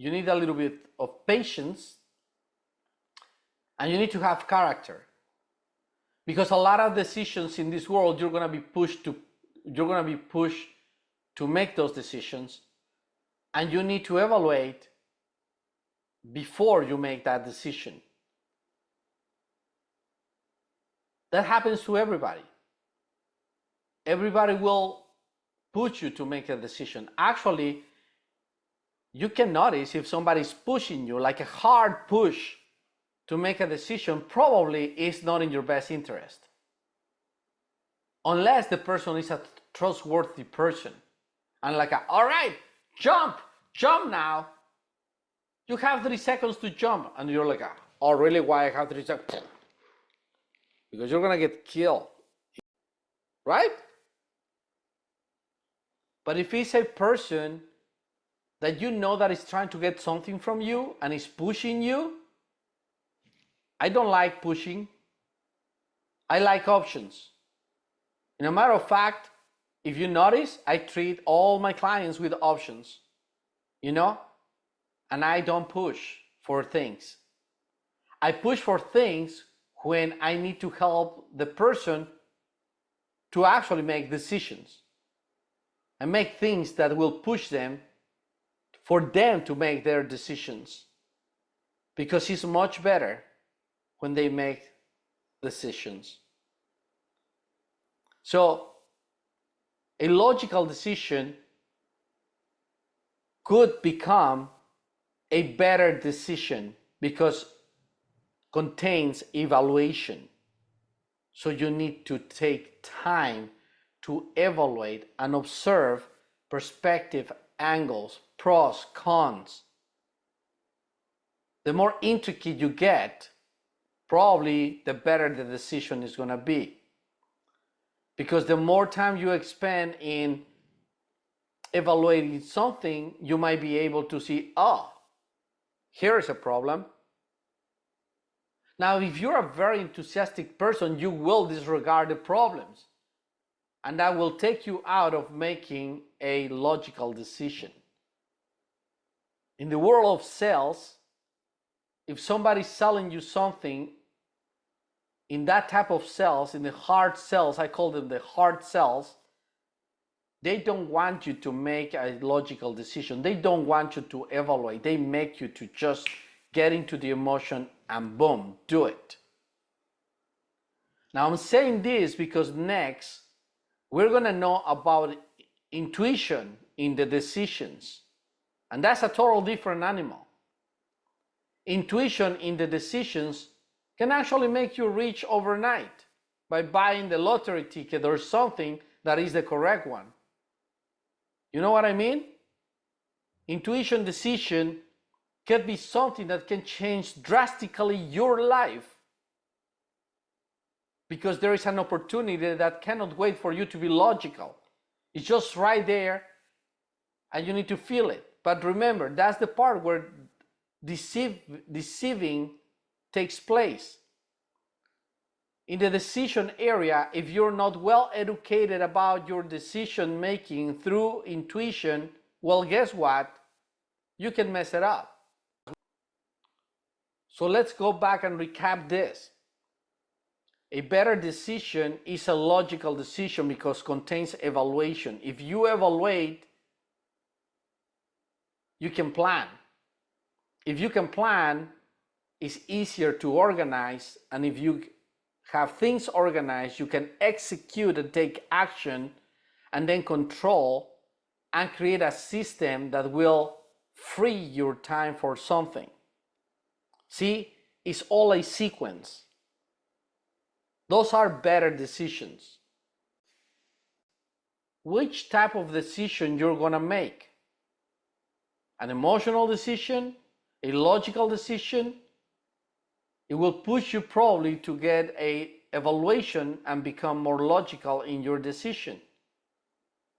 you need a little bit of patience, and you need to have character. Because a lot of decisions in this world, you're going to be pushed to make those decisions, and you need to evaluate before you make that decision. That happens to everybody. Everybody will push you to make a decision. Actually, you can notice if somebody's pushing you, like a hard push to make a decision, probably is not in your best interest. Unless the person is a trustworthy person. And like, all right, jump now. You have 3 seconds to jump. And you're like, oh, really? Why I have 3 seconds? Because you're going to get killed. Right? But if it's a person that you know that is trying to get something from you and is pushing you, I don't like pushing. I like options. In a matter of fact, if you notice, I treat all my clients with options, and I don't push for things. I push for things when I need to help the person to actually make decisions and make things that will push them for them to make their decisions, because it's much better when they make decisions. So a logical decision could become a better decision because contains evaluation. So you need to take time to evaluate and observe perspective, angles, pros, cons. The more intricate you get, probably the better the decision is going to be. Because the more time you expend in evaluating something, you might be able to see, oh, here is a problem. Now, if you're a very enthusiastic person, you will disregard the problems. And that will take you out of making a logical decision. In the world of sales, if somebody's selling you something, in that type of sales, in the hard sales, I call them the hard sales, they don't want you to make a logical decision. They don't want you to evaluate. They make you to just get into the emotion and boom, do it. Now I'm saying this because next we're going to know about intuition in the decisions. And that's a total different animal. Intuition in the decisions can actually make you rich overnight by buying the lottery ticket or something that is the correct one. You know what I mean? Intuition decision can be something that can change drastically your life, because there is an opportunity that cannot wait for you to be logical. It's just right there and you need to feel it. But remember, that's the part where deceiving takes place. In the decision area, if you're not well educated about your decision making through intuition, well, guess what? You can mess it up. So let's go back and recap this. A better decision is a logical decision because it contains evaluation. If you evaluate, you can plan. If you can plan, it's easier to organize, and if you have things organized, you can execute and take action and then control and create a system that will free your time for something. See, it's all a sequence. Those are better decisions. Which type of decision you're going to make? An emotional decision? A logical decision? It will push you probably to get an evaluation and become more logical in your decision.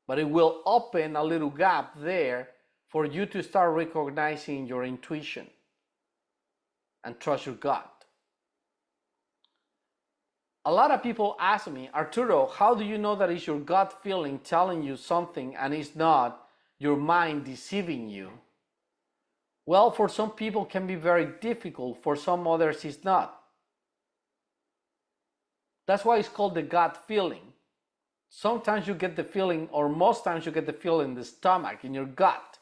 But it will open a little gap there for you to start recognizing your intuition and trust your gut. A lot of people ask me, Arturo, how do you know that it's your gut feeling telling you something and it's not your mind deceiving you? Well, for some people can be very difficult, for some others it's not. That's why it's called the gut feeling. Sometimes you get the feeling, or most times you get the feeling in the stomach, in your gut.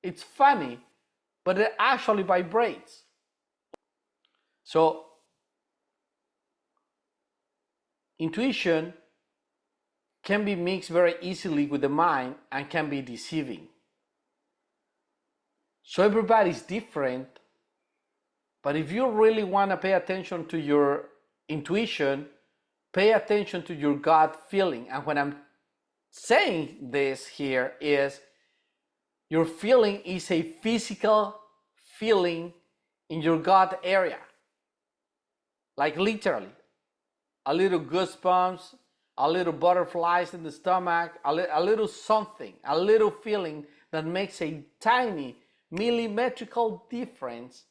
It's funny, but it actually vibrates. So, intuition can be mixed very easily with the mind and can be deceiving. So everybody's different, but if you really want to pay attention to your intuition, pay attention to your gut feeling. And when I'm saying this here is your feeling is a physical feeling in your gut area. Like literally, a little goosebumps, a little butterflies in the stomach, a little something, a little feeling that makes a tiny millimetrical difference